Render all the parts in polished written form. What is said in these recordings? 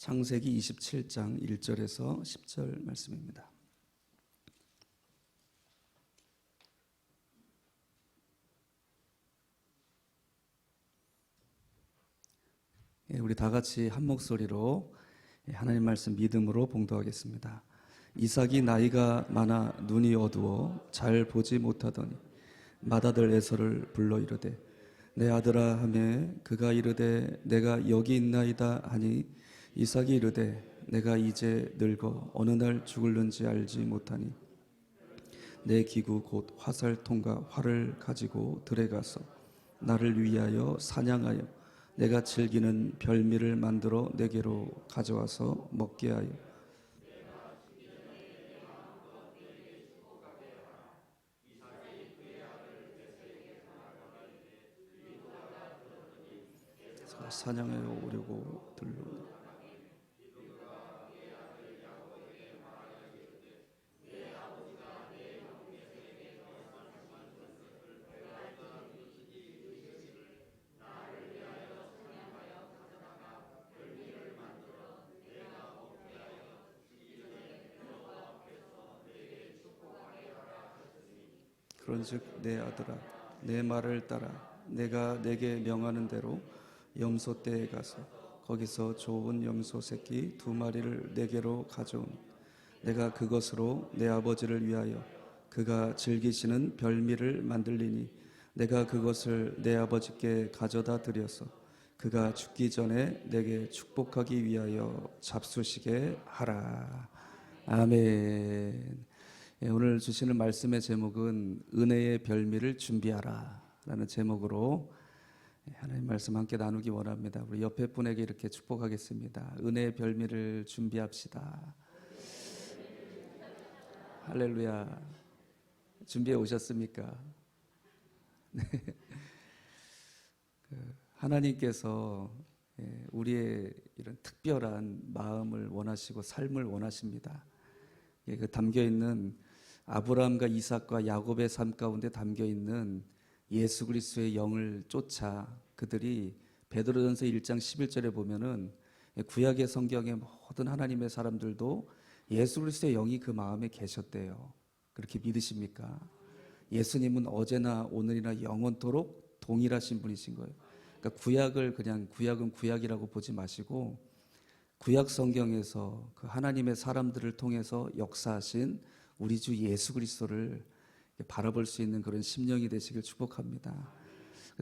창세기 27장 1절에서 10절 말씀입니다. 우리 다 같이 한 목소리로 하나님 말씀 믿음으로 봉독하겠습니다. 이삭이 나이가 많아 눈이 어두워 잘 보지 못하더니 맏아들 에서를 불러 이르되 내 아들아 하매 그가 이르되 내가 여기 있나이다 하니 이삭이 이르되 내가 이제 늙어 어느 날 죽을는지 알지 못하니 내 기구 곧 화살통과 활을 가지고 들에 가서 나를 위하여 사냥하여 내가 즐기는 별미를 만들어 내게로 가져와서 먹게 하여 사냥하여 오려고 들로 그런즉 내 아들아 내 말을 따라 내가 내게 명하는 대로 염소 떼에 가서 거기서 좋은 염소 새끼 2마리를 내게로 가져오니 내가 그것으로 내 아버지를 위하여 그가 즐기시는 별미를 만들리니 내가 그것을 내 아버지께 가져다 드려서 그가 죽기 전에 내게 축복하기 위하여 잡수시게 하라. 아멘. 오늘 주시는 말씀의 제목은 은혜의 별미를 준비하라 라는 제목으로 하나님 말씀 함께 나누기 원합니다. 우리 옆에 분에게 이렇게 축복하겠습니다. 은혜의 별미를 준비합시다. 할렐루야. 준비해 오셨습니까? 네. 하나님께서 우리의 이런 특별한 마음을 원하시고 삶을 원하십니다. 그 담겨있는 아브라함과 이삭과 야곱의 삶 가운데 담겨있는 예수 그리스도의 영을 쫓아 그들이 베드로전서 1장 11절에 보면은 구약의 성경의 모든 하나님의 사람들도 예수 그리스도의 영이 그 마음에 계셨대요. 그렇게 믿으십니까? 예수님은 어제나 오늘이나 영원토록 동일하신 분이신 거예요. 그러니까 구약을 그냥 구약은 구약이라고 보지 마시고 구약 성경에서 그 하나님의 사람들을 통해서 역사하신 우리 주 예수 그리스도를 바라볼 수 있는 그런 심령이 되시길 축복합니다.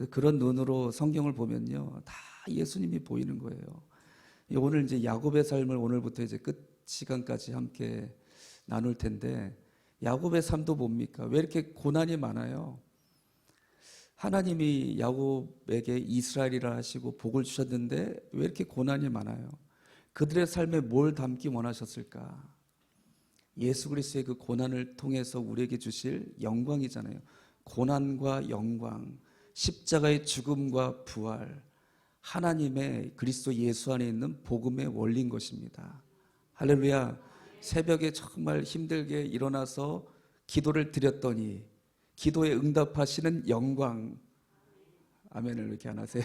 그런 눈으로 성경을 보면요, 다 예수님이 보이는 거예요. 오늘 이제 야곱의 삶을 오늘부터 이제 끝 시간까지 함께 나눌 텐데, 야곱의 삶도 뭡니까? 왜 이렇게 고난이 많아요? 하나님이 야곱에게 이스라엘이라 하시고 복을 주셨는데 왜 이렇게 고난이 많아요? 그들의 삶에 뭘 담기 원하셨을까? 예수 그리스도의 그 고난을 통해서 우리에게 주실 영광이잖아요. 고난과 영광, 십자가의 죽음과 부활, 하나님의 그리스도 예수 안에 있는 복음의 원리인 것입니다. 할렐루야. 새벽에 정말 힘들게 일어나서 기도를 드렸더니 기도에 응답하시는 영광. 아멘을 이렇게 안 하세요?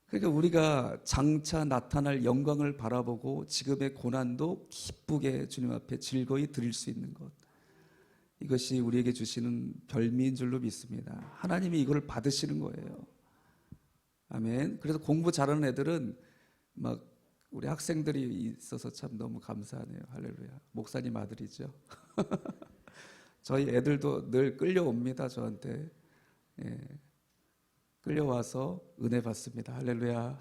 그러니까 우리가 장차 나타날 영광을 바라보고 지금의 고난도 기쁘게 주님 앞에 즐거이 드릴 수 있는 것, 이것이 우리에게 주시는 별미인 줄로 믿습니다. 하나님이 이걸 받으시는 거예요. 아멘. 그래서 공부 잘하는 애들은 막 우리 학생들이 있어서 참 너무 감사하네요. 할렐루야. 목사님 아들이죠. 저희 애들도 늘 끌려옵니다. 저한테. 예. 끌려와서 은혜 받습니다. 할렐루야.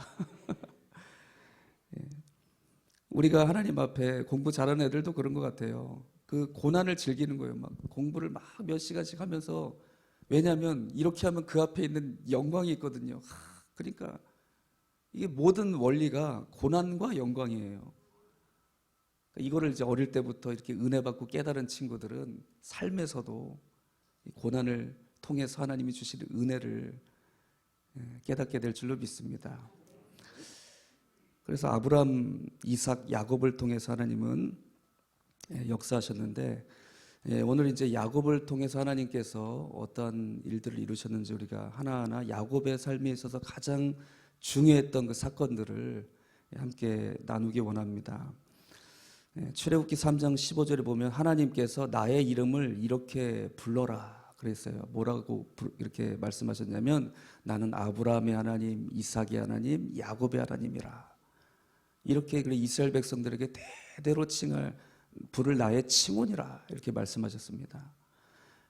예. 우리가 하나님 앞에 공부 잘하는 애들도 그런 것 같아요. 그 고난을 즐기는 거예요. 막 공부를 막 몇 시간씩 하면서, 왜냐하면 이렇게 하면 그 앞에 있는 영광이 있거든요. 그러니까 이게 모든 원리가 고난과 영광이에요. 이거를 이제 어릴 때부터 이렇게 은혜 받고 깨달은 친구들은 삶에서도 고난을 통해서 하나님이 주시는 은혜를 깨닫게 될 줄로 믿습니다. 그래서 아브라함, 이삭, 야곱을 통해서 하나님은 역사하셨는데, 오늘 이제 야곱을 통해서 하나님께서 어떤 일들을 이루셨는지 우리가 하나하나 야곱의 삶에 있어서 가장 중요했던 그 사건들을 함께 나누기 원합니다. 출애굽기 3장 15절에 보면 하나님께서 나의 이름을 이렇게 불러라 그랬어요. 뭐라고 이렇게 말씀하셨냐면 나는 아브라함의 하나님, 이삭의 하나님, 야곱의 하나님이라. 이렇게 이스라엘 백성들에게 대대로 칭할 부를 나의 칭혼이라 이렇게 말씀하셨습니다.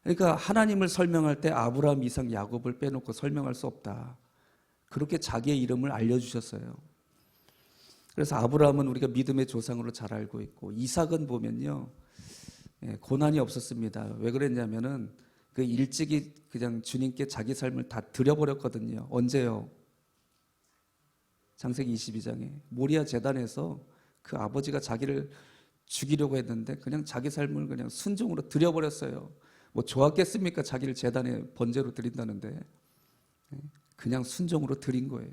그러니까 하나님을 설명할 때 아브라함, 이삭, 야곱을 빼놓고 설명할 수 없다. 그렇게 자기의 이름을 알려주셨어요. 그래서 아브라함은 우리가 믿음의 조상으로 잘 알고 있고, 이삭은 보면요 고난이 없었습니다. 왜 그랬냐면은 그 일찍이 그냥 주님께 자기 삶을 다 드려버렸거든요. 언제요? 창세기 22장에 모리아 제단에서 그 아버지가 자기를 죽이려고 했는데 그냥 자기 삶을 그냥 순종으로 드려버렸어요. 뭐 좋았겠습니까? 자기를 제단에 번제로 드린다는데 그냥 순종으로 드린 거예요.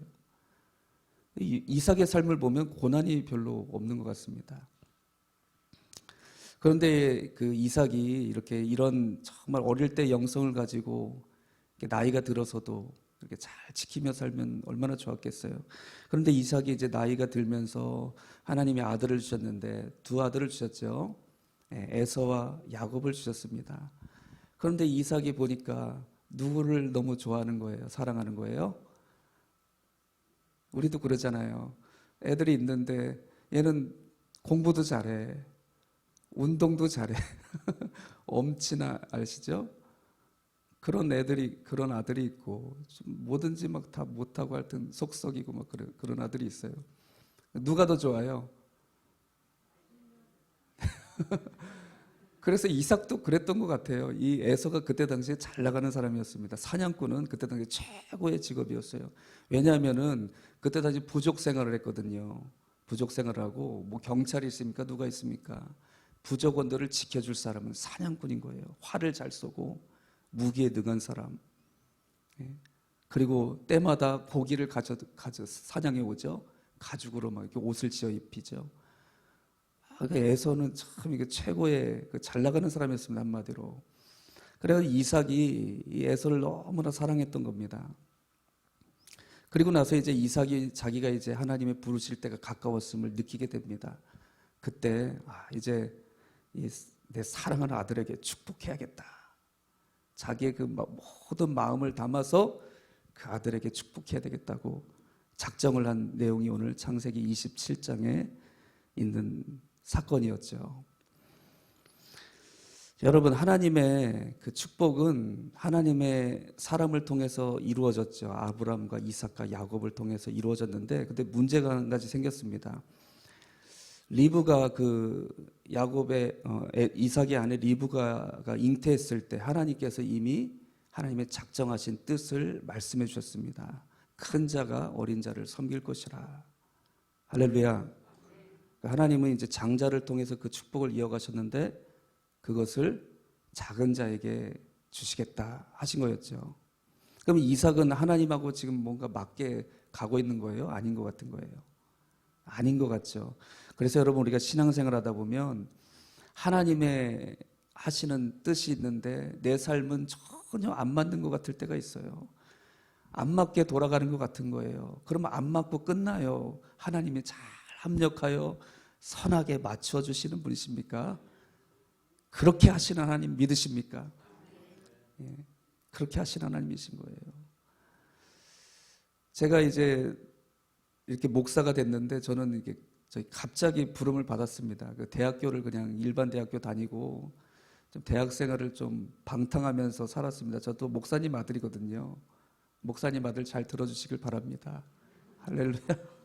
이삭의 삶을 보면 고난이 별로 없는 것 같습니다. 그런데 그 이삭이 이렇게 이런 정말 어릴 때 영성을 가지고 나이가 들어서도 이렇게 잘 지키며 살면 얼마나 좋았겠어요. 그런데 이삭이 이제 나이가 들면서 하나님이 아들을 주셨는데 두 아들을 주셨죠. 에서와 야곱을 주셨습니다. 그런데 이삭이 보니까 누구를 너무 좋아하는 거예요? 사랑하는 거예요? 우리도 그러잖아요. 애들이 있는데 얘는 공부도 잘해, 운동도 잘해. 엄친아 아시죠? 그런 아들이 있고 뭐든지 막 다 못하고 하여튼 속썩이고 막 그런 아들이 있어요. 누가 더 좋아요? 그래서 이삭도 그랬던 것 같아요. 이 에서가 그때 당시에 잘 나가는 사람이었습니다. 사냥꾼은 그때 당시에 최고의 직업이었어요. 왜냐하면은 그때 당시 부족 생활을 했거든요. 부족 생활을 하고 뭐 경찰이 있습니까? 누가 있습니까? 부족원들을 지켜줄 사람은 사냥꾼인 거예요. 활을 잘 쏘고 무기에 능한 사람. 그리고 때마다 고기를 가져 사냥해 오죠. 가죽으로 막 이렇게 옷을 지어 입히죠. 그러니까 에서는 참 이게 최고의 잘 나가는 사람이었습니다. 한마디로. 그래서 이삭이 이 에서를 너무나 사랑했던 겁니다. 그리고 나서 이제 이삭이 자기가 이제 하나님의 부르실 때가 가까웠음을 느끼게 됩니다. 그때 이제 내 사랑하는 아들에게 축복해야겠다. 자기의 그 모든 마음을 담아서 그 아들에게 축복해야 되겠다고 작정을 한 내용이 오늘 창세기 27장에 있는 사건이었죠. 여러분, 하나님의 그 축복은 하나님의 사람을 통해서 이루어졌죠. 아브라함과 이삭과 야곱을 통해서 이루어졌는데, 근데 문제가 한 가지 생겼습니다. 리브가 그 야곱의 이삭의 아내 리브가가 잉태했을 때 하나님께서 이미 하나님의 작정하신 뜻을 말씀해 주셨습니다. 큰 자가 어린 자를 섬길 것이라. 할렐루야. 하나님은 이제 장자를 통해서 그 축복을 이어가셨는데 그것을 작은 자에게 주시겠다 하신 거였죠. 그럼 이삭은 하나님하고 지금 뭔가 맞게 가고 있는 거예요? 아닌 것 같은 거예요? 아닌 것 같죠. 그래서 여러분, 우리가 신앙생활 하다 보면 하나님의 하시는 뜻이 있는데 내 삶은 전혀 안 맞는 것 같을 때가 있어요. 안 맞게 돌아가는 것 같은 거예요. 그러면 안 맞고 끝나요. 하나님이 잘 합력하여 선하게 맞춰주시는 분이십니까? 그렇게 하시는 하나님 믿으십니까? 예, 그렇게 하시는 하나님이신 거예요. 제가 이제 이렇게 목사가 됐는데 저는 이게 갑자기 부름을 받았습니다. 그 대학교를 그냥 일반 대학교 다니고 좀 대학 생활을 좀 방탕하면서 살았습니다. 저도 목사님 아들이거든요. 목사님 아들 잘 들어주시길 바랍니다. 할렐루야.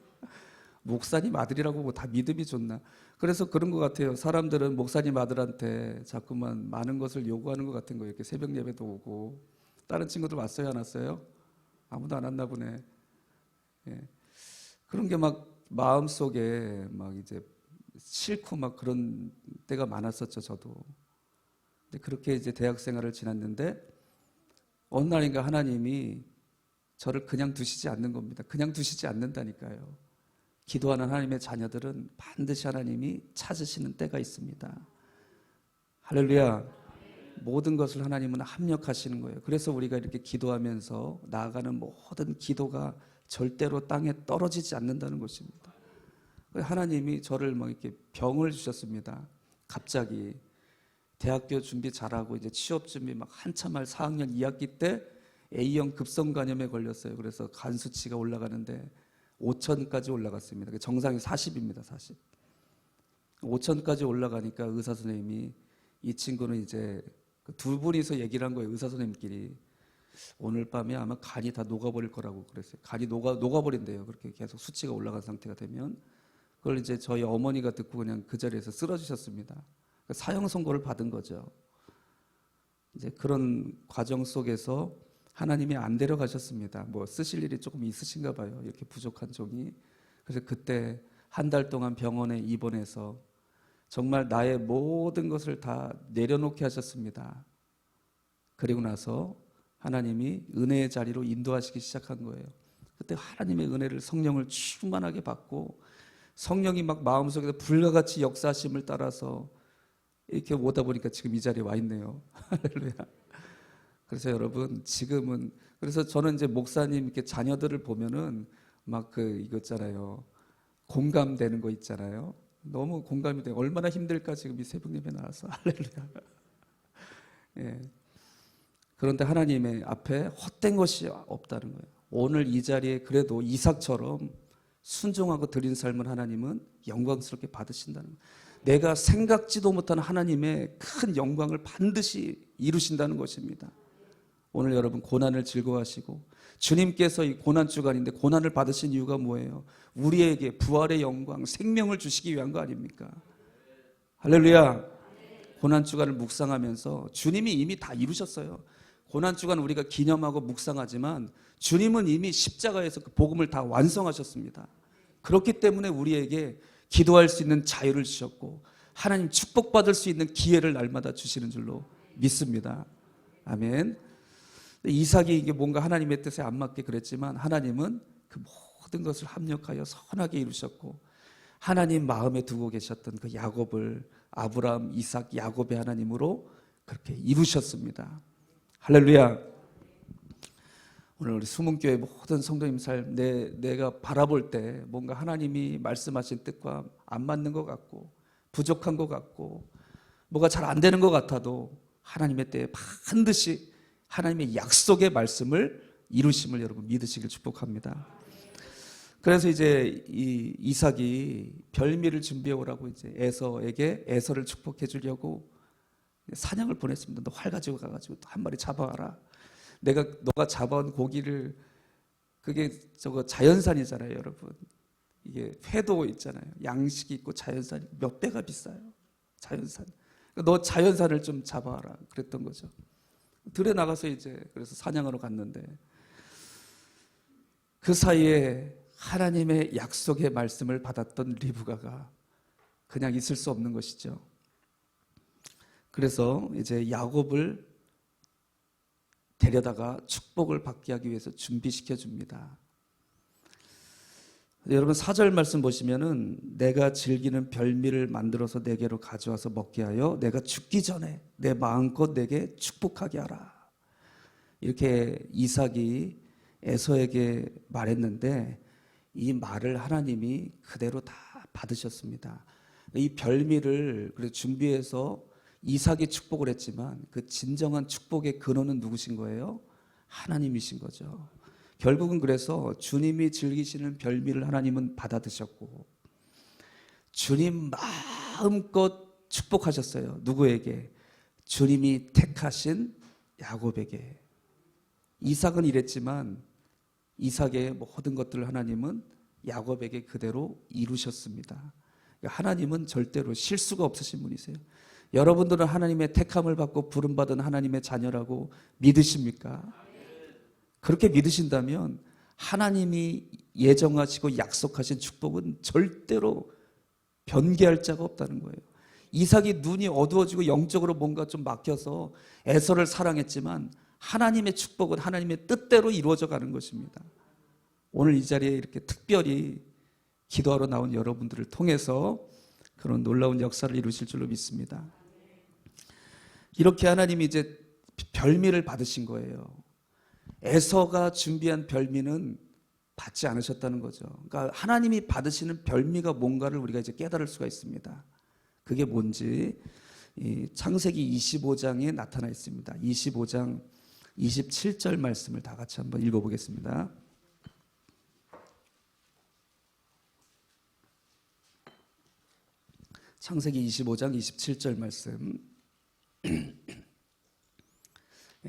목사님 아들이라고 뭐 다 믿음이 좋나? 그래서 그런 것 같아요. 사람들은 목사님 아들한테 자꾸만 많은 것을 요구하는 것 같은 거예요. 이렇게 새벽 예배도 오고. 다른 친구들 왔어요, 안 왔어요? 아무도 안 왔나 보네. 예. 그런 게 막 마음속에 막 이제 싫고 막 그런 때가 많았었죠, 저도. 근데 그렇게 이제 대학 생활을 지났는데 어느 날인가 하나님이 저를 그냥 두시지 않는 겁니다. 그냥 두시지 않는다니까요. 기도하는 하나님의 자녀들은 반드시 하나님이 찾으시는 때가 있습니다. 할렐루야. 모든 것을 하나님은 합력하시는 거예요. 그래서 우리가 이렇게 기도하면서 나아가는 모든 기도가 절대로 땅에 떨어지지 않는다는 것입니다. 하나님이 저를 막 이렇게 병을 주셨습니다. 갑자기 대학교 준비 잘하고 이제 취업 준비 막 한참 할 4학년 2학기 때 A형 급성 간염에 걸렸어요. 그래서 간 수치가 올라가는데 5천까지 올라갔습니다. 정상이 40입니다. 40. 5천까지 올라가니까 의사 선생님이 이 친구는 이제 두 분이서 얘기를 한 거예요. 의사 선생님끼리. 오늘 밤에 아마 간이 다 녹아버릴 거라고 그랬어요. 간이 녹아버린대요. 그렇게 계속 수치가 올라간 상태가 되면. 그걸 이제 저희 어머니가 듣고 그냥 그 자리에서 쓰러지셨습니다. 사형 선고를 받은 거죠. 이제 그런 과정 속에서 하나님이 안 데려가셨습니다. 뭐 쓰실 일이 조금 있으신가 봐요. 이렇게 부족한 종이. 그래서 그때 한 달 동안 병원에 입원해서 정말 나의 모든 것을 다 내려놓게 하셨습니다. 그리고 나서 하나님이 은혜의 자리로 인도하시기 시작한 거예요. 그때 하나님의 은혜를 성령을 충만하게 받고 성령이 막 마음속에서 불과 같이 역사하심을 따라서 이렇게 오다 보니까 지금 이 자리에 와 있네요. 할렐루야. 그래서 여러분 지금은 그래서 저는 이제 목사님 이렇게 자녀들을 보면은 막 이거 있잖아요. 공감되는 거 있잖아요. 너무 공감이 돼요. 얼마나 힘들까 지금 이 새벽 예배 나와서. 할렐루야. 예. 그런데 하나님의 앞에 헛된 것이 없다는 거예요. 오늘 이 자리에 그래도 이삭처럼 순종하고 드린 삶을 하나님은 영광스럽게 받으신다는 거예요. 내가 생각지도 못한 하나님의 큰 영광을 반드시 이루신다는 것입니다. 오늘 여러분 고난을 즐거워하시고 주님께서 이 고난주간인데 고난을 받으신 이유가 뭐예요? 우리에게 부활의 영광, 생명을 주시기 위한 거 아닙니까? 할렐루야. 고난주간을 묵상하면서 주님이 이미 다 이루셨어요. 고난주간 우리가 기념하고 묵상하지만 주님은 이미 십자가에서 그 복음을 다 완성하셨습니다. 그렇기 때문에 우리에게 기도할 수 있는 자유를 주셨고 하나님 축복받을 수 있는 기회를 날마다 주시는 줄로 믿습니다. 아멘. 이삭이 이게 뭔가 하나님의 뜻에 안 맞게 그랬지만 하나님은 그 모든 것을 합력하여 선하게 이루셨고 하나님 마음에 두고 계셨던 그 야곱을 아브라함, 이삭, 야곱의 하나님으로 그렇게 이루셨습니다. 할렐루야. 오늘 우리 수문교회 모든 성도님 삶 내가 바라볼 때 뭔가 하나님이 말씀하신 뜻과 안 맞는 것 같고 부족한 것 같고 뭐가 잘 안 되는 것 같아도 하나님의 때에 반드시 하나님의 약속의 말씀을 이루심을 여러분 믿으시길 축복합니다. 그래서 이제 이 이삭이 별미를 준비해 오라고 이제 에서를 축복해 주려고 사냥을 보냈습니다. 너 활 가지고 가가지고 한 마리 잡아와라. 너가 잡아온 고기를 그게 저거 자연산이잖아요, 여러분. 이게 회도 있잖아요. 양식이 있고 자연산이 몇 배가 비싸요. 자연산. 너 자연산을 좀 잡아와라. 그랬던 거죠. 들에 나가서 이제 그래서 사냥하러 갔는데 그 사이에 하나님의 약속의 말씀을 받았던 리브가가 그냥 있을 수 없는 것이죠. 그래서 이제 야곱을 데려다가 축복을 받게 하기 위해서 준비시켜 줍니다. 여러분 4절 말씀 보시면은 내가 즐기는 별미를 만들어서 내게로 가져와서 먹게 하여 내가 죽기 전에 내 마음껏 내게 축복하게 하라. 이렇게 이삭이 에서에게 말했는데 이 말을 하나님이 그대로 다 받으셨습니다. 이 별미를 그래서 준비해서 이삭이 축복을 했지만 그 진정한 축복의 근원은 누구신 거예요? 하나님이신 거죠. 결국은 그래서 주님이 즐기시는 별미를 하나님은 받아 드셨고 주님 마음껏 축복하셨어요. 누구에게? 주님이 택하신 야곱에게. 이삭은 이랬지만 이삭의 모든 것들을 하나님은 야곱에게 그대로 이루셨습니다. 하나님은 절대로 실수가 없으신 분이세요. 여러분들은 하나님의 택함을 받고 부름받은 하나님의 자녀라고 믿으십니까? 그렇게 믿으신다면 하나님이 예정하시고 약속하신 축복은 절대로 변개할 자가 없다는 거예요. 이삭이 눈이 어두워지고 영적으로 뭔가 좀 막혀서 에서를 사랑했지만 하나님의 축복은 하나님의 뜻대로 이루어져 가는 것입니다. 오늘 이 자리에 이렇게 특별히 기도하러 나온 여러분들을 통해서 그런 놀라운 역사를 이루실 줄로 믿습니다. 이렇게 하나님이 이제 별미를 받으신 거예요. 에서가 준비한 별미는 받지 않으셨다는 거죠. 그러니까 하나님이 받으시는 별미가 뭔가를 우리가 이제 깨달을 수가 있습니다. 그게 뭔지 이 창세기 25장에 나타나 있습니다. 25장 27절 말씀을 다 같이 한번 읽어보겠습니다. 창세기 25장 27절 말씀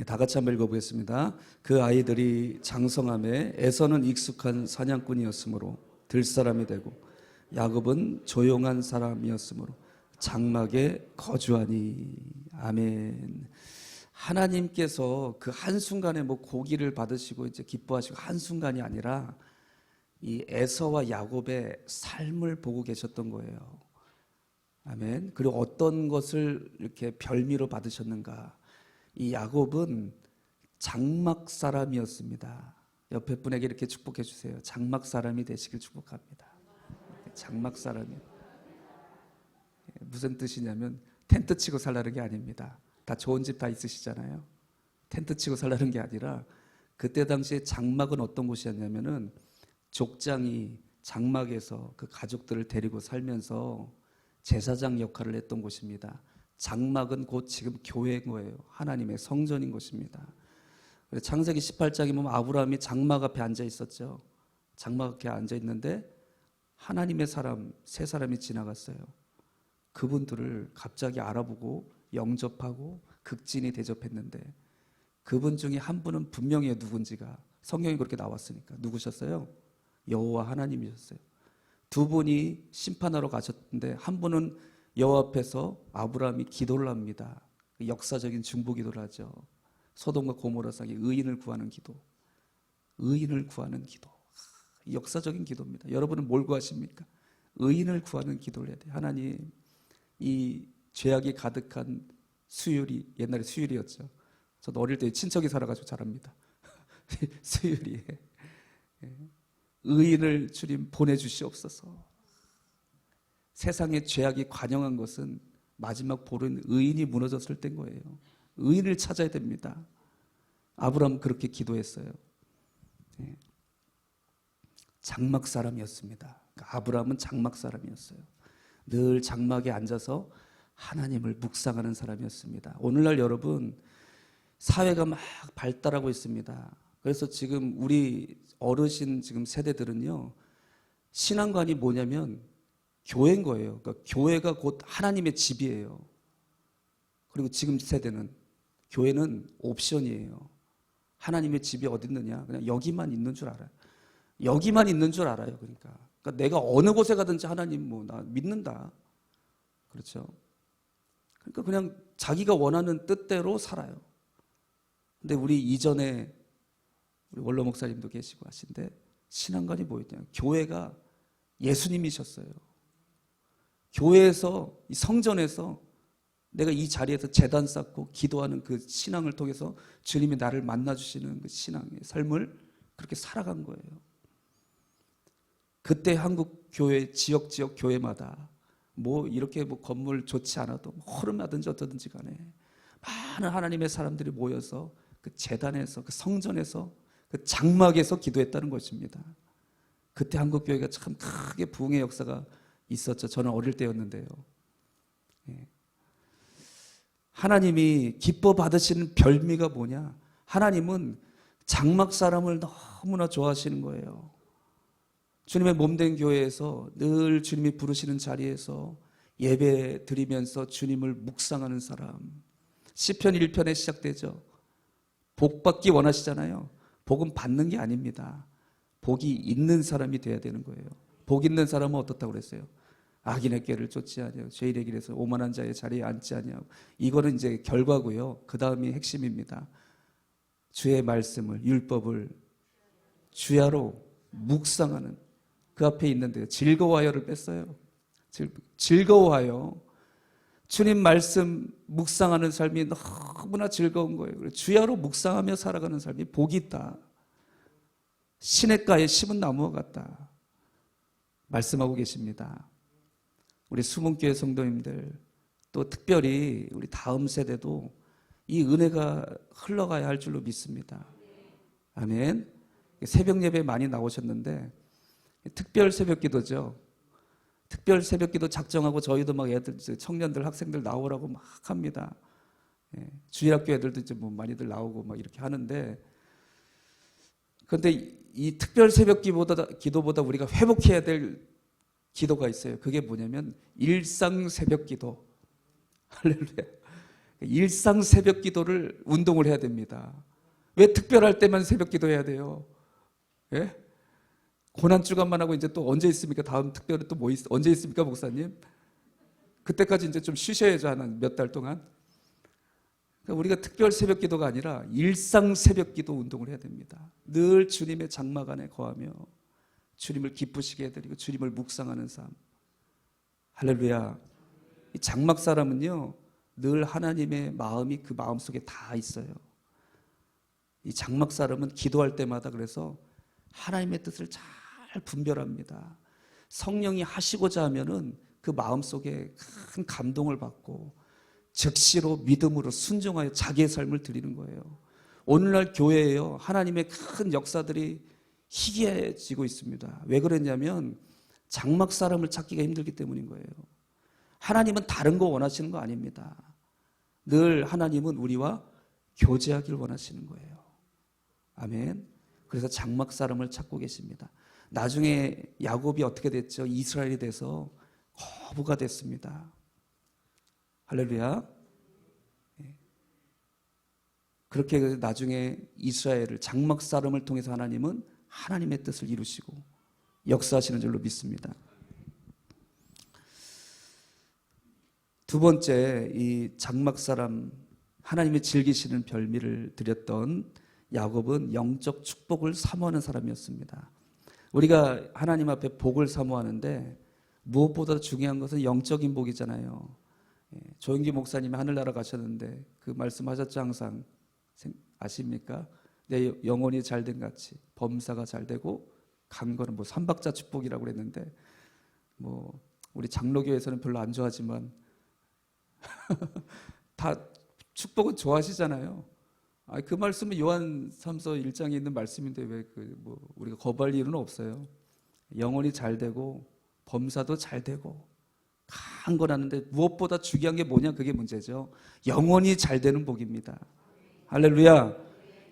다 같이 한번 읽어보겠습니다. 그 아이들이 장성함에 에서는 익숙한 사냥꾼이었으므로 들사람이 되고 야곱은 조용한 사람이었으므로 장막에 거주하니. 아멘. 하나님께서 그 한순간에 뭐 고기를 받으시고 이제 기뻐하시고 한순간이 아니라 이 에서와 야곱의 삶을 보고 계셨던 거예요. 아멘. 그리고 어떤 것을 이렇게 별미로 받으셨는가? 이 야곱은 장막 사람이었습니다. 옆에 분에게 이렇게 축복해 주세요. 장막 사람이 되시길 축복합니다. 장막 사람이 무슨 뜻이냐면 텐트 치고 살라는 게 아닙니다. 다 좋은 집 다 있으시잖아요. 텐트 치고 살라는 게 아니라 그때 당시에 장막은 어떤 곳이었냐면은 족장이 장막에서 그 가족들을 데리고 살면서 제사장 역할을 했던 곳입니다. 장막은 곧 지금 교회인 거예요. 하나님의 성전인 것입니다. 창세기 18장에 보면 아브라함이 장막 앞에 앉아 있었죠. 장막 앞에 앉아 있는데 하나님의 사람 세 사람이 지나갔어요. 그분들을 갑자기 알아보고 영접하고 극진히 대접했는데 그분 중에 한 분은 분명히 누군지가 성경이 그렇게 나왔으니까 누구셨어요? 여호와 하나님이셨어요. 두 분이 심판하러 가셨는데 한 분은 여호와 앞에서 아브라함이 기도를 합니다. 역사적인 중보 기도를 하죠. 소돔과 고모라 사기 의인을 구하는 기도. 의인을 구하는 기도. 역사적인 기도입니다. 여러분은 뭘 구하십니까? 의인을 구하는 기도를 해야 돼요. 하나님, 이 죄악이 가득한 수율이, 옛날에 수율이었죠. 저도 어릴 때 친척이 살아가지고 잘합니다. 수율이. 의인을 주님 보내주시옵소서. 세상의 죄악이 관영한 것은 마지막 볼은 의인이 무너졌을 때인 거예요. 의인을 찾아야 됩니다. 아브라함은 그렇게 기도했어요. 장막 사람이었습니다. 아브라함은 장막 사람이었어요. 늘 장막에 앉아서 하나님을 묵상하는 사람이었습니다. 오늘날 여러분 사회가 막 발달하고 있습니다. 그래서 지금 우리 어르신 지금 세대들은요 신앙관이 뭐냐면 교회인 거예요. 그러니까 교회가 곧 하나님의 집이에요. 그리고 지금 세대는 교회는 옵션이에요. 하나님의 집이 어디 있느냐? 그냥 여기만 있는 줄 알아요. 여기만 있는 줄 알아요. 그러니까 내가 어느 곳에 가든지 하나님 뭐 나 믿는다. 그렇죠? 그러니까 그냥 자기가 원하는 뜻대로 살아요. 근데 우리 이전에 우리 원로 목사님도 계시고 하신데 신앙관이 뭐였냐? 교회가 예수님이셨어요. 교회에서 이 성전에서 내가 이 자리에서 제단 쌓고 기도하는 그 신앙을 통해서 주님이 나를 만나주시는 그 신앙의 삶을 그렇게 살아간 거예요. 그때 한국 교회 지역 교회마다 뭐 이렇게 뭐 건물 좋지 않아도 허름하든지 어떠든지 간에 많은 하나님의 사람들이 모여서 그 제단에서 그 성전에서 그 장막에서 기도했다는 것입니다. 그때 한국 교회가 참 크게 부흥의 역사가 있었죠. 저는 어릴 때였는데요. 하나님이 기뻐 받으시는 별미가 뭐냐? 하나님은 장막 사람을 너무나 좋아하시는 거예요. 주님의 몸된 교회에서 늘 주님이 부르시는 자리에서 예배 드리면서 주님을 묵상하는 사람. 시편 1편에 시작되죠. 복 받기 원하시잖아요. 복은 받는 게 아닙니다. 복이 있는 사람이 돼야 되는 거예요. 복 있는 사람은 어떻다고 그랬어요? 악인의 꾀를 쫓지 아니하고 죄인의 길에서 오만한 자의 자리에 앉지 아니하고. 이거는 이제 결과고요. 그 다음이 핵심입니다. 주의 말씀을 율법을 주야로 묵상하는 그 앞에 있는데요. 즐거워하여를 뺐어요. 즐거워하여. 주님 말씀 묵상하는 삶이 너무나 즐거운 거예요. 주야로 묵상하며 살아가는 삶이 복이 있다. 시냇가에 심은 나무와 같다. 말씀하고 계십니다. 우리 수문교회 성도님들 또 특별히 우리 다음 세대도 이 은혜가 흘러가야 할 줄로 믿습니다. 아멘. 새벽 예배에 많이 나오셨는데 특별 새벽 기도죠. 특별 새벽 기도 작정하고 저희도 막 애들, 청년들, 학생들 나오라고 막 합니다. 주일학교 애들도 이제 뭐 많이들 나오고 막 이렇게 하는데, 그런데 이 특별 새벽 기도보다 우리가 회복해야 될 기도가 있어요. 그게 뭐냐면 일상 새벽 기도. 할렐루야. 일상 새벽 기도를 운동을 해야 됩니다. 왜 특별할 때만 새벽 기도해야 돼요? 예? 고난 주간만 하고 이제 또 언제 있습니까? 다음 특별은 또 뭐 언제 있습니까, 목사님? 그때까지 이제 좀 쉬셔야죠, 한 몇 달 동안. 그러니까 우리가 특별 새벽 기도가 아니라 일상 새벽 기도 운동을 해야 됩니다. 늘 주님의 장막 안에 거하며 주님을 기쁘시게 해드리고 주님을 묵상하는 삶. 할렐루야. 이 장막 사람은요, 늘 하나님의 마음이 그 마음속에 다 있어요. 이 장막 사람은 기도할 때마다 그래서 하나님의 뜻을 잘 분별합니다. 성령이 하시고자 하면은 그 마음속에 큰 감동을 받고 즉시로 믿음으로 순종하여 자기의 삶을 드리는 거예요. 오늘날 교회에요, 하나님의 큰 역사들이 희귀해지고 있습니다. 왜 그랬냐면 장막 사람을 찾기가 힘들기 때문인 거예요. 하나님은 다른 거 원하시는 거 아닙니다. 늘 하나님은 우리와 교제하길 원하시는 거예요. 아멘. 그래서 장막 사람을 찾고 계십니다. 나중에 야곱이 어떻게 됐죠? 이스라엘이 돼서 거부가 됐습니다. 할렐루야. 그렇게 나중에 이스라엘을 장막 사람을 통해서 하나님은 하나님의 뜻을 이루시고 역사하시는 줄로 믿습니다. 두 번째, 이 장막 사람, 하나님이 즐기시는 별미를 드렸던 야곱은 영적 축복을 사모하는 사람이었습니다. 우리가 하나님 앞에 복을 사모하는데 무엇보다 중요한 것은 영적인 복이잖아요. 조영기 목사님이 하늘나라 가셨는데 그 말씀하셨죠, 항상. 아십니까? 내 영혼이 잘된 같이 범사가 잘되고 강건은 뭐 삼박자 축복이라고 그랬는데, 뭐 우리 장로교에서는 별로 안 좋아하지만 다 축복은 좋아하시잖아요. 그 말씀은 요한 3서 1장에 있는 말씀인데 왜 뭐 우리가 거부할 이유는 없어요. 영혼이 잘되고 범사도 잘되고 강건하는데 무엇보다 중요한 게 뭐냐, 그게 문제죠. 영혼이 잘되는 복입니다. 할렐루야.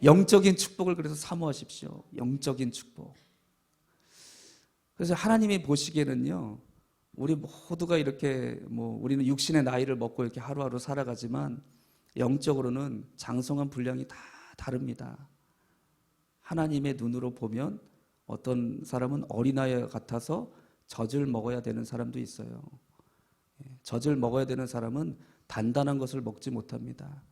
영적인 축복을 그래서 사모하십시오. 영적인 축복. 그래서 하나님이 보시기에는요, 우리 모두가 이렇게 뭐 우리는 육신의 나이를 먹고 이렇게 하루하루 살아가지만 영적으로는 장성한 분량이 다 다릅니다. 하나님의 눈으로 보면 어떤 사람은 어린아이 같아서 젖을 먹어야 되는 사람도 있어요. 젖을 먹어야 되는 사람은 단단한 것을 먹지 못합니다.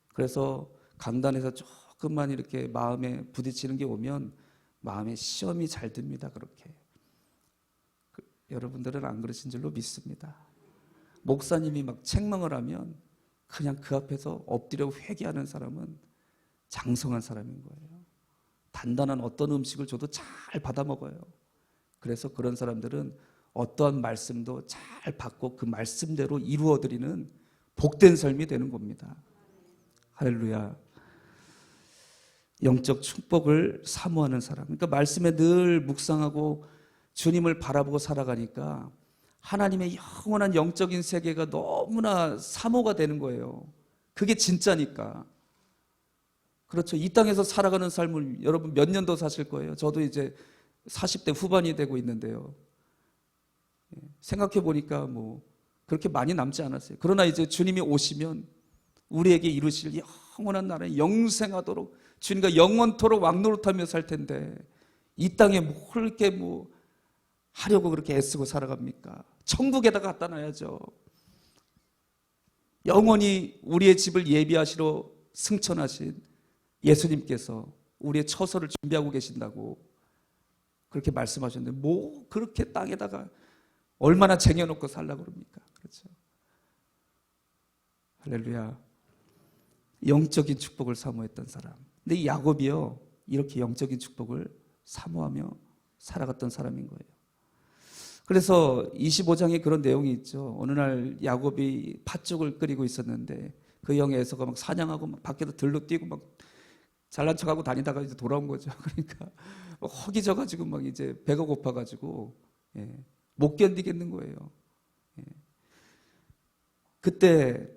그래서 강단에서 조금만 이렇게 마음에 부딪히는 게 오면 마음에 시험이 잘 듭니다. 그렇게. 여러분들은 안 그러신 줄로 믿습니다. 목사님이 막 책망을 하면 그냥 그 앞에서 엎드려 회개하는 사람은 장성한 사람인 거예요. 단단한 어떤 음식을 줘도 잘 받아 먹어요. 그래서 그런 사람들은 어떠한 말씀도 잘 받고 그 말씀대로 이루어드리는 복된 삶이 되는 겁니다. 할렐루야. 영적 축복을 사모하는 사람. 그러니까 말씀에 늘 묵상하고 주님을 바라보고 살아가니까 하나님의 영원한 영적인 세계가 너무나 사모가 되는 거예요. 그게 진짜니까. 그렇죠. 이 땅에서 살아가는 삶을 여러분 몇 년 더 사실 거예요. 저도 이제 40대 후반이 되고 있는데요. 생각해 보니까 뭐 그렇게 많이 남지 않았어요. 그러나 이제 주님이 오시면 우리에게 이루실 영원한 나라에 영생하도록 주님과 영원토록 왕노릇하며 살 텐데 이 땅에 뭘 이렇게 뭐 하려고 그렇게 애쓰고 살아갑니까? 천국에다 갖다 놔야죠. 영원히 우리의 집을 예비하시러 승천하신 예수님께서 우리의 처소를 준비하고 계신다고 그렇게 말씀하셨는데 뭐 그렇게 땅에다가 얼마나 쟁여놓고 살라고 그럽니까? 그렇죠. 할렐루야. 영적인 축복을 사모했던 사람. 근데 이 야곱이요, 이렇게 영적인 축복을 사모하며 살아갔던 사람인 거예요. 그래서 25장에 그런 내용이 있죠. 어느 날 야곱이 팥죽을 끓이고 있었는데 그 형의 에서가 막 사냥하고 막 밖에서 들로 뛰고 막 잘난 척하고 다니다가 이제 돌아온 거죠. 그러니까 막 허기져가지고 막 이제 배가 고파가지고 못 견디겠는 거예요. 그때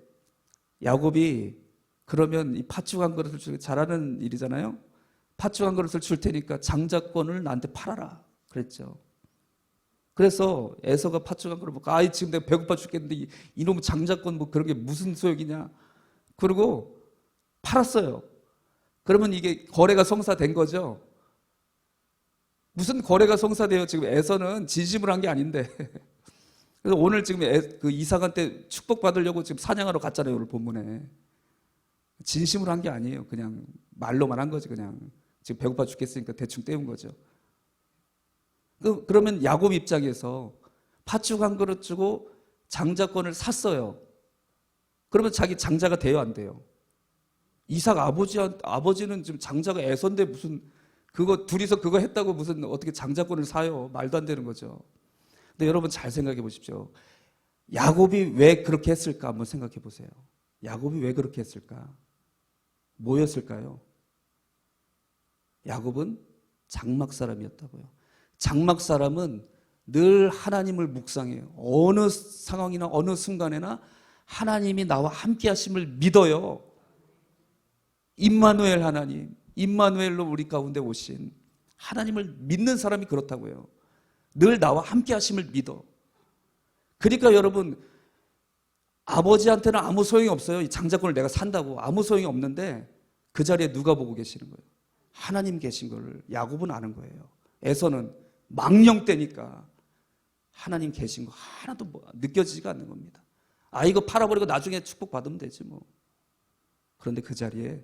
야곱이 그러면 이 팥죽 한 그릇을 잘하는 일이잖아요. 팥죽 한 그릇을 줄 테니까 장자권을 나한테 팔아라 그랬죠. 그래서 에서가 팥죽 한 그릇 먹고 지금 내가 배고파 죽겠는데 이놈 장자권 뭐 그런 게 무슨 소용이냐. 그리고 팔았어요. 그러면 이게 거래가 성사된 거죠. 무슨 거래가 성사돼요? 지금 에서는 진심으로 한 게 아닌데. 그래서 오늘 지금 그 이삭한 때 축복 받으려고 지금 사냥하러 갔잖아요. 오늘 본문에. 진심으로 한 게 아니에요. 그냥 말로만 한 거지. 그냥 지금 배고파 죽겠으니까 대충 때운 거죠. 그러면 야곱 입장에서 팥죽 한 그릇 주고 장자권을 샀어요. 그러면 자기 장자가 돼요, 안 돼요? 이삭 아버지는 지금 장자가 에서인데 무슨 그거 둘이서 그거 했다고 무슨 어떻게 장자권을 사요? 말도 안 되는 거죠. 근데 여러분 잘 생각해 보십시오. 야곱이 왜 그렇게 했을까 한번 생각해 보세요. 야곱이 왜 그렇게 했을까? 뭐였을까요? 야곱은 장막 사람이었다고요. 장막 사람은 늘 하나님을 묵상해요. 어느 상황이나 어느 순간에나 하나님이 나와 함께 하심을 믿어요. 임마누엘 하나님, 임마누엘로 우리 가운데 오신 하나님을 믿는 사람이 그렇다고요. 늘 나와 함께 하심을 믿어. 그러니까 여러분 아버지한테는 아무 소용이 없어요. 이 장자권을 내가 산다고 아무 소용이 없는데 그 자리에 누가 보고 계시는 거예요? 하나님 계신 걸 야곱은 아는 거예요. 에서는 망령때니까 하나님 계신 거 하나도 느껴지지가 않는 겁니다. 이거 팔아버리고 나중에 축복받으면 되지 뭐. 그런데 그 자리에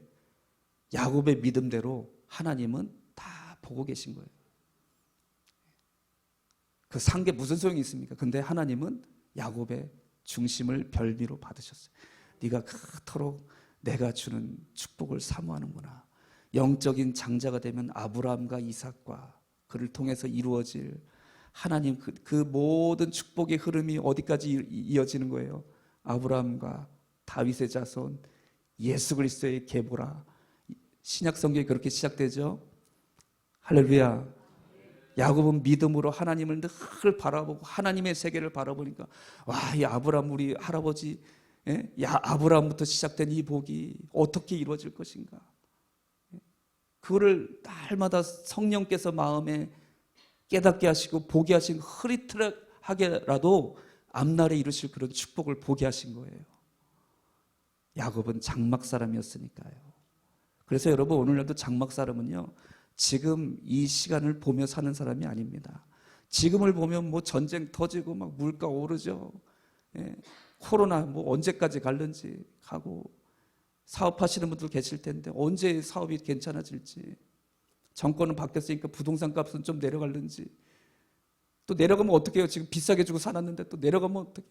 야곱의 믿음대로 하나님은 다 보고 계신 거예요. 그 산 게 무슨 소용이 있습니까? 근데 하나님은 야곱의 중심을 별미로 받으셨어요. 네가 그토록 내가 주는 축복을 사모하는구나. 영적인 장자가 되면 아브라함과 이삭과 그를 통해서 이루어질 하나님 그 모든 축복의 흐름이 어디까지 이어지는 거예요? 아브라함과 다윗의 자손 예수 그리스도의 계보라. 신약 성경이 그렇게 시작되죠. 할렐루야. 야곱은 믿음으로 하나님을 늘 바라보고 하나님의 세계를 바라보니까 이 아브라함 우리 할아버지 아브라함부터 시작된 이 복이 어떻게 이루어질 것인가. 그거를 날마다 성령께서 마음에 깨닫게 하시고 보게 하신 흐릿하게라도 앞날에 이루실 그런 축복을 보게 하신 거예요. 야곱은 장막 사람이었으니까요. 그래서 여러분 오늘날도 장막 사람은요 지금 이 시간을 보며 사는 사람이 아닙니다. 지금을 보면 뭐 전쟁 터지고 막 물가 오르죠. 코로나 뭐 언제까지 갈는지 하고 사업하시는 분들 계실 텐데 언제 사업이 괜찮아질지, 정권은 바뀌었으니까 부동산 값은 좀 내려갈는지, 또 내려가면 어떻게 해요? 지금 비싸게 주고 살았는데 또 내려가면 어떻게?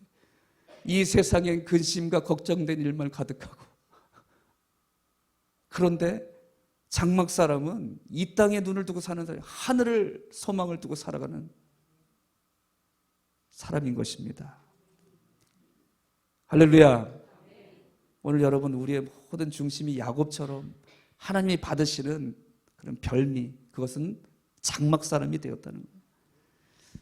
이 세상에 근심과 걱정된 일만 가득하고. 그런데 장막 사람은 이 땅에 눈을 두고 사는 사람, 하늘을 소망을 두고 살아가는 사람인 것입니다. 할렐루야. 오늘 여러분 우리의 모든 중심이 야곱처럼 하나님이 받으시는 그런 별미, 그것은 장막 사람이 되었다는 거예요.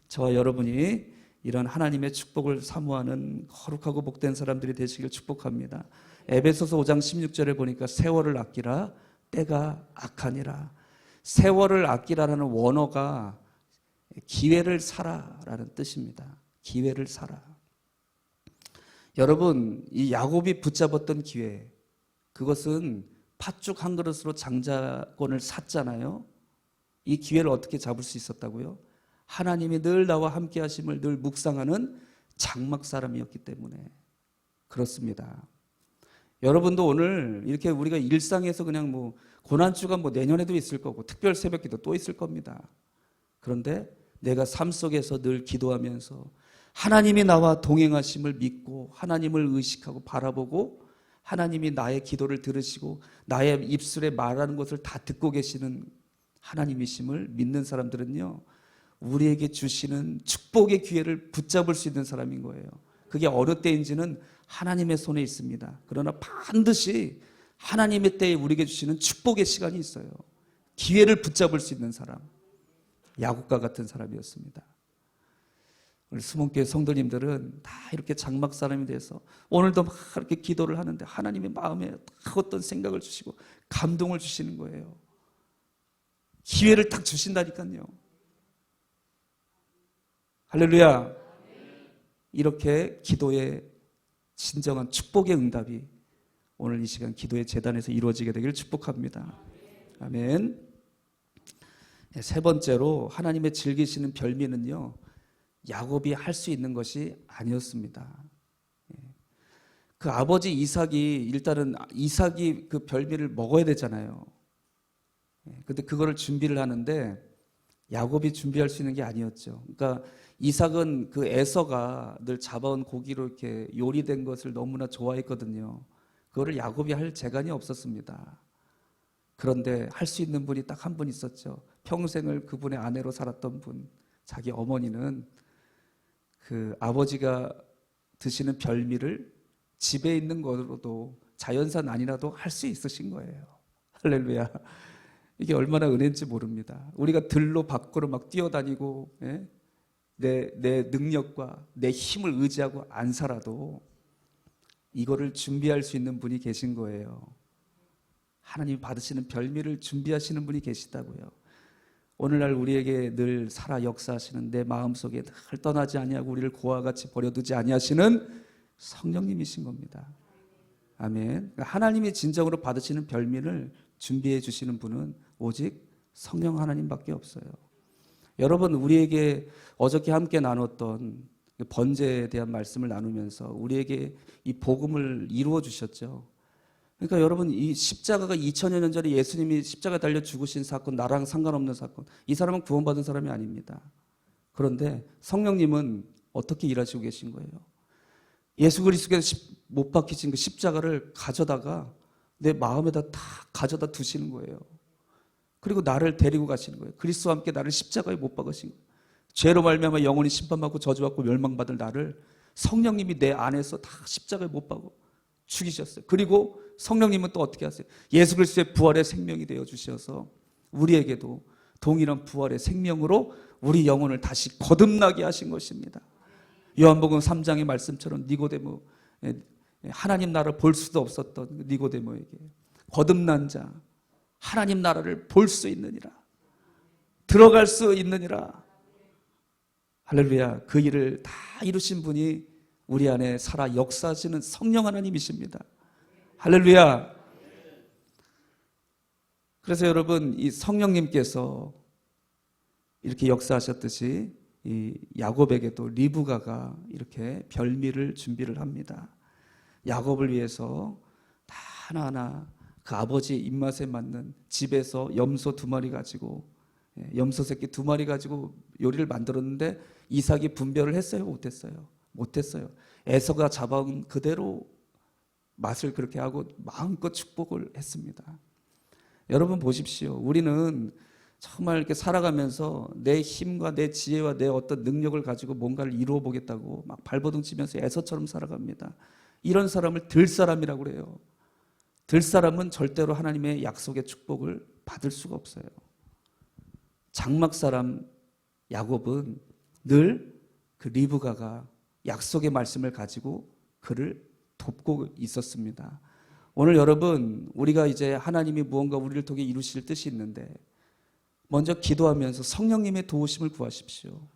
저와 여러분이 이런 하나님의 축복을 사모하는 거룩하고 복된 사람들이 되시길 축복합니다. 에베소서 5장 16절에 보니까 세월을 아끼라 때가 악하니라. 세월을 아끼라는 원어가 기회를 사라라는 뜻입니다. 기회를 사라. 여러분 이 야곱이 붙잡았던 기회, 그것은 팥죽 한 그릇으로 장자권을 샀잖아요. 이 기회를 어떻게 잡을 수 있었다고요? 하나님이 늘 나와 함께 하심을 늘 묵상하는 장막 사람이었기 때문에 그렇습니다. 여러분도 오늘 이렇게 우리가 일상에서 그냥 뭐 고난주가 뭐 내년에도 있을 거고 특별 새벽기도 또 있을 겁니다. 그런데 내가 삶 속에서 늘 기도하면서 하나님이 나와 동행하심을 믿고 하나님을 의식하고 바라보고 하나님이 나의 기도를 들으시고 나의 입술에 말하는 것을 다 듣고 계시는 하나님이심을 믿는 사람들은요, 우리에게 주시는 축복의 기회를 붙잡을 수 있는 사람인 거예요. 그게 어느 때인지는 하나님의 손에 있습니다. 그러나 반드시 하나님의 때에 우리에게 주시는 축복의 시간이 있어요. 기회를 붙잡을 수 있는 사람, 야곱과 같은 사람이었습니다. 우리 수목교회 성도님들은 다 이렇게 장막 사람이 돼서 오늘도 막 이렇게 기도를 하는데 하나님의 마음에 딱 어떤 생각을 주시고 감동을 주시는 거예요. 기회를 딱 주신다니까요. 할렐루야. 이렇게 기도의 진정한 축복의 응답이 오늘 이 시간 기도의 제단에서 이루어지게 되기를 축복합니다. 아멘. 세 번째로 하나님의 즐기시는 별미는요, 야곱이 할 수 있는 것이 아니었습니다. 그 아버지 이삭이 일단은 이삭이 그 별미를 먹어야 되잖아요. 근데 그거를 준비를 하는데 야곱이 준비할 수 있는 게 아니었죠. 그러니까 이삭은 그 에서가 늘 잡아온 고기로 이렇게 요리된 것을 너무나 좋아했거든요. 그거를 야곱이 할 재간이 없었습니다. 그런데 할 수 있는 분이 딱 한 분 있었죠. 평생을 그분의 아내로 살았던 분, 자기 어머니는 그 아버지가 드시는 별미를 집에 있는 것으로도 자연산 아니라도 할 수 있으신 거예요. 할렐루야. 이게 얼마나 은혜인지 모릅니다. 우리가 들로 밖으로 막 뛰어다니고 내 능력과 내 힘을 의지하고 안 살아도 이거를 준비할 수 있는 분이 계신 거예요. 하나님이 받으시는 별미를 준비하시는 분이 계시다고요. 오늘날 우리에게 늘 살아 역사하시는 내 마음속에 늘 떠나지 아니하고 우리를 고와 같이 버려두지 아니하시는 성령님이신 겁니다. 아멘. 하나님이 진정으로 받으시는 별미를 준비해 주시는 분은 오직 성령 하나님밖에 없어요. 여러분, 우리에게 어저께 함께 나눴던 번제에 대한 말씀을 나누면서 우리에게 이 복음을 이루어 주셨죠. 그러니까 여러분, 이 십자가가 2000여 년 전에 예수님이 십자가에 달려 죽으신 사건, 나랑 상관없는 사건, 이 사람은 구원받은 사람이 아닙니다. 그런데 성령님은 어떻게 일하시고 계신 거예요? 예수 그리스도께서 못 박히신 그 십자가를 가져다가 내 마음에다 다 가져다 두시는 거예요. 그리고 나를 데리고 가시는 거예요. 그리스도와 함께 나를 십자가에 못 박으신 거예요. 죄로 말미암아 영원히 심판받고 저주받고 멸망받을 나를 성령님이 내 안에서 다 십자가에 못 박고 죽이셨어요. 그리고 성령님은 또 어떻게 하세요? 예수 그리스도의 부활의 생명이 되어 주셔서 우리에게도 동일한 부활의 생명으로 우리 영혼을 다시 거듭나게 하신 것입니다. 요한복음 3장의 말씀처럼 니고데모, 하나님 나라를 볼 수도 없었던 니고데모에게 거듭난 자, 하나님 나라를 볼 수 있느니라, 들어갈 수 있느니라. 할렐루야. 그 일을 다 이루신 분이 우리 안에 살아 역사하시는 성령 하나님이십니다. 할렐루야. 그래서 여러분, 이 성령님께서 이렇게 역사하셨듯이 이 야곱에게도 리브가가 이렇게 별미를 준비를 합니다. 야곱을 위해서 다 하나하나 그 아버지 입맛에 맞는 집에서 염소 2마리 가지고, 염소 새끼 2마리 가지고 요리를 만들었는데 이삭이 분별을 했어요? 못했어요? 못했어요. 에서가 잡아온 그대로 맛을 그렇게 하고 마음껏 축복을 했습니다. 여러분 보십시오. 우리는 정말 이렇게 살아가면서 내 힘과 내 지혜와 내 어떤 능력을 가지고 뭔가를 이루어 보겠다고 막 발버둥 치면서 에서처럼 살아갑니다. 이런 사람을 들사람이라고 그래요. 들사람은 절대로 하나님의 약속의 축복을 받을 수가 없어요. 장막사람 야곱은 늘 그 리브가가 약속의 말씀을 가지고 그를 돕고 있었습니다. 오늘 여러분, 우리가 이제 하나님이 무언가 우리를 통해 이루실 뜻이 있는데 먼저 기도하면서 성령님의 도우심을 구하십시오.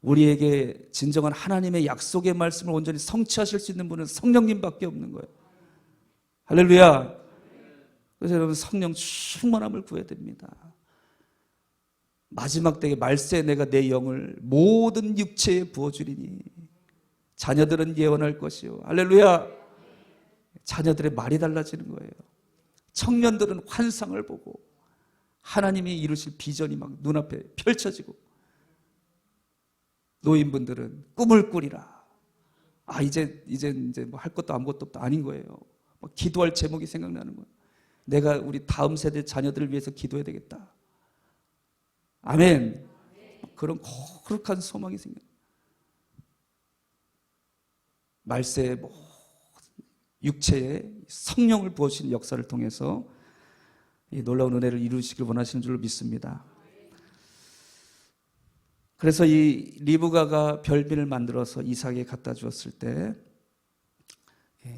우리에게 진정한 하나님의 약속의 말씀을 온전히 성취하실 수 있는 분은 성령님밖에 없는 거예요. 할렐루야. 그래서 여러분, 성령 충만함을 구해야 됩니다. 마지막 때에 말세에 내가 내 영을 모든 육체에 부어주리니 자녀들은 예언할 것이요. 할렐루야. 자녀들의 말이 달라지는 거예요. 청년들은 환상을 보고 하나님이 이루실 비전이 막 눈앞에 펼쳐지고, 노인분들은 꿈을 꾸리라. 이제 뭐 할 것도 아무것도 없다. 아닌 거예요. 막 기도할 제목이 생각나는 거예요. 내가 우리 다음 세대 자녀들을 위해서 기도해야 되겠다. 아멘. 그런 거룩한 소망이 생겨요. 말세에 육체에 성령을 부어주신 역사를 통해서 이 놀라운 은혜를 이루시길 원하시는 줄로 믿습니다. 그래서 이 리브가가 별비를 만들어서 이삭에게 갖다 주었을 때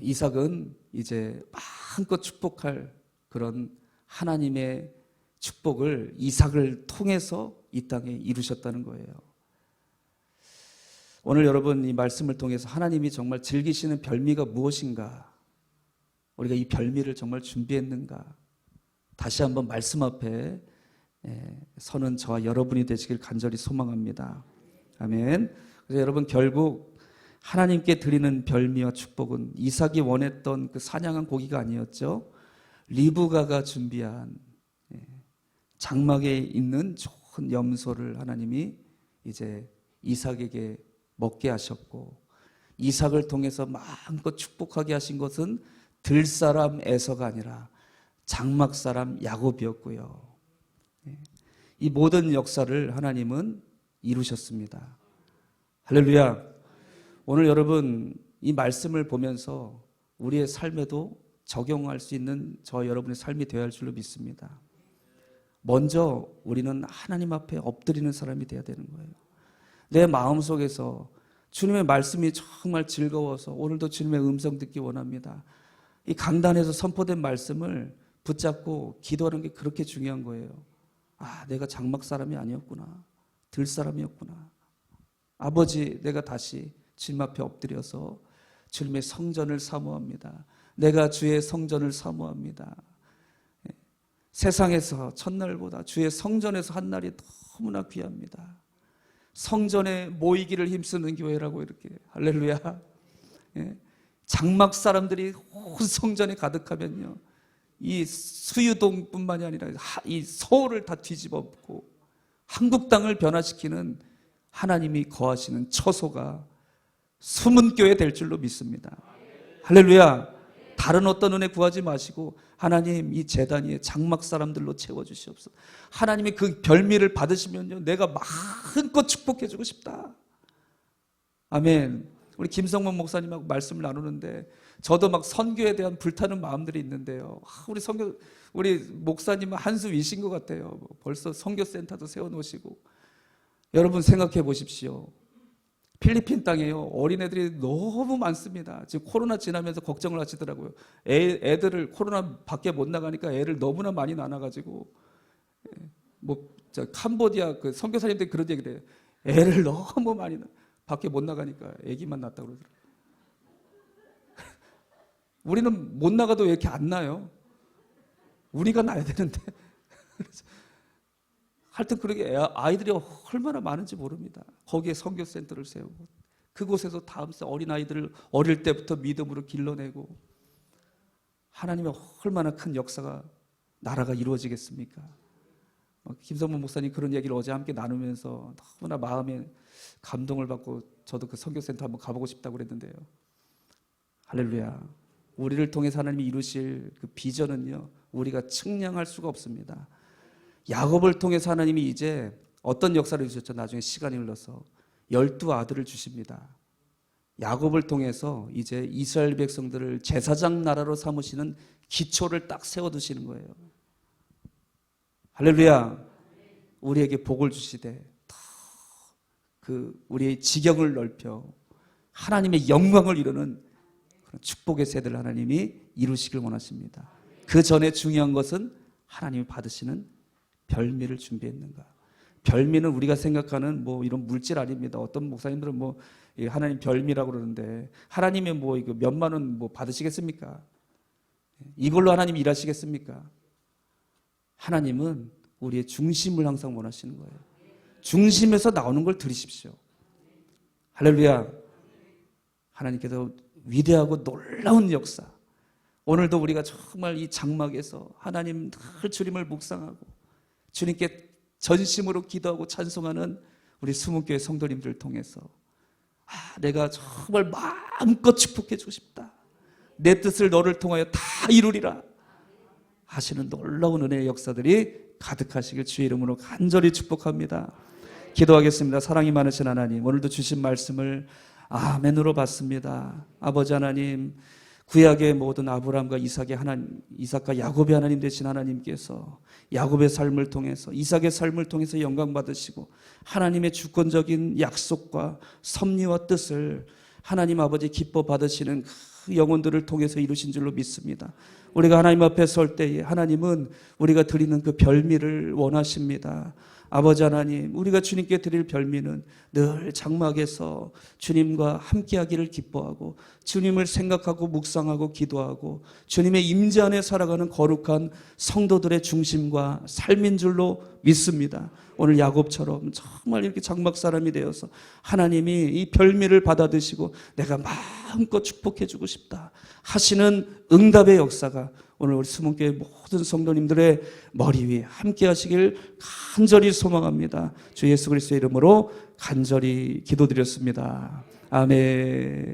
이삭은 이제 마음껏 축복할 그런 하나님의 축복을 이삭을 통해서 이 땅에 이루셨다는 거예요. 오늘 여러분 이 말씀을 통해서 하나님이 정말 즐기시는 별미가 무엇인가, 우리가 이 별미를 정말 준비했는가, 다시 한번 말씀 앞에 서는 저와 여러분이 되시길 간절히 소망합니다. 아멘. 그래서 여러분 결국 하나님께 드리는 별미와 축복은 이삭이 원했던 그 사냥한 고기가 아니었죠. 리브가가 준비한 장막에 있는 좋은 염소를 하나님이 이제 이삭에게 먹게 하셨고, 이삭을 통해서 마음껏 축복하게 하신 것은 들사람 에서가 아니라 장막사람 야곱이었고요. 이 모든 역사를 하나님은 이루셨습니다. 할렐루야. 오늘 여러분 이 말씀을 보면서 우리의 삶에도 적용할 수 있는 저 여러분의 삶이 되어야 할 줄로 믿습니다. 먼저 우리는 하나님 앞에 엎드리는 사람이 되어야 되는 거예요. 내 마음속에서 주님의 말씀이 정말 즐거워서 오늘도 주님의 음성 듣기 원합니다. 이 강단에서 선포된 말씀을 붙잡고 기도하는 게 그렇게 중요한 거예요. 아, 내가 장막 사람이 아니었구나. 들 사람이었구나. 아버지, 내가 다시 주님 앞에 엎드려서 주님의 성전을 사모합니다. 내가 주의 성전을 사모합니다. 세상에서 첫날보다 주의 성전에서 한 날이 너무나 귀합니다. 성전에 모이기를 힘쓰는 교회라고 이렇게 할렐루야. 장막 사람들이 온 성전에 가득하면요, 이 수유동뿐만이 아니라 이 서울을 다 뒤집어 엎고 한국 땅을 변화시키는 하나님이 거하시는 처소가 숨은 교회 될 줄로 믿습니다. 할렐루야. 다른 어떤 은혜 구하지 마시고 하나님 이 제단 위에 장막 사람들로 채워주시옵소서. 하나님이 그 별미를 받으시면요, 내가 마음껏 축복해주고 싶다. 아멘. 우리 김성문 목사님하고 말씀을 나누는데 저도 막 선교에 대한 불타는 마음들이 있는데요. 우리 목사님은 한수 위신 것 같아요. 벌써 선교센터도 세워놓으시고. 여러분 생각해 보십시오. 필리핀 땅에요, 어린애들이 너무 많습니다. 지금 코로나 지나면서 걱정을 하시더라고요. 애들을 코로나 밖에 못 나가니까 애를 너무나 많이 낳아가지고 캄보디아 그 선교사님들이 그런 얘기를 해요. 애를 너무 많이 밖에 못 나가니까 애기만 낳았다고 그러더라고요. 우리는 못 나가도 왜 이렇게 안 나요? 우리가 나야 되는데. 하여튼 그렇게 아이들이 얼마나 많은지 모릅니다. 거기에 선교센터를 세우고 그곳에서 다음 세 어린아이들을 어릴 때부터 믿음으로 길러내고 하나님의 얼마나 큰 역사가 나라가 이루어지겠습니까? 김성문 목사님 그런 얘기를 어제 함께 나누면서 너무나 마음에 감동을 받고 저도 그 선교센터 한번 가보고 싶다고 그랬는데요. 할렐루야. 우리를 통해서 하나님이 이루실 그 비전은요, 우리가 측량할 수가 없습니다. 야곱을 통해서 하나님이 이제 어떤 역사를 주셨죠? 나중에 시간이 흘러서 12아들을 주십니다. 야곱을 통해서 이제 이스라엘 백성들을 제사장 나라로 삼으시는 기초를 딱 세워두시는 거예요. 할렐루야. 우리에게 복을 주시되 우리의 지경을 넓혀 하나님의 영광을 이루는 그런 축복의 세대를 하나님이 이루시길 원하십니다. 그 전에 중요한 것은 하나님이 받으시는 별미를 준비했는가. 별미는 우리가 생각하는 이런 물질 아닙니다. 어떤 목사님들은 하나님 별미라고 그러는데 하나님이 이거 몇만 원 받으시겠습니까? 이걸로 하나님이 일하시겠습니까? 하나님은 우리의 중심을 항상 원하시는 거예요. 중심에서 나오는 걸 드리십시오. 할렐루야. 하나님께서 위대하고 놀라운 역사, 오늘도 우리가 정말 이 장막에서 하나님 늘 주님을 묵상하고 주님께 전심으로 기도하고 찬송하는 우리 수문교회 성도님들을 통해서 내가 정말 마음껏 축복해 주고 싶다. 내 뜻을 너를 통하여 다 이루리라 하시는 놀라운 은혜의 역사들이 가득하시길 주의 이름으로 간절히 축복합니다. 기도하겠습니다. 사랑이 많으신 하나님, 오늘도 주신 말씀을 아멘으로 받습니다. 아버지 하나님, 구약의 모든 아브라함과 이삭의 하나님, 이삭과 야곱의 하나님 되신 하나님께서 야곱의 삶을 통해서, 이삭의 삶을 통해서 영광 받으시고 하나님의 주권적인 약속과 섭리와 뜻을 하나님 아버지 기뻐 받으시는 그 영혼들을 통해서 이루신 줄로 믿습니다. 우리가 하나님 앞에 설 때에 하나님은 우리가 드리는 그 별미를 원하십니다. 아버지 하나님, 우리가 주님께 드릴 별미는 늘 장막에서 주님과 함께하기를 기뻐하고 주님을 생각하고 묵상하고 기도하고 주님의 임재 안에 살아가는 거룩한 성도들의 중심과 삶인 줄로 믿습니다. 오늘 야곱처럼 정말 이렇게 장막 사람이 되어서 하나님이 이 별미를 받아드시고 내가 마음껏 축복해 주고 싶다 하시는 응답의 역사가 오늘 우리 수문교회 모든 성도님들의 머리 위에 함께 하시길 간절히 소망합니다. 주 예수 그리스도의 이름으로 간절히 기도드렸습니다. 아멘.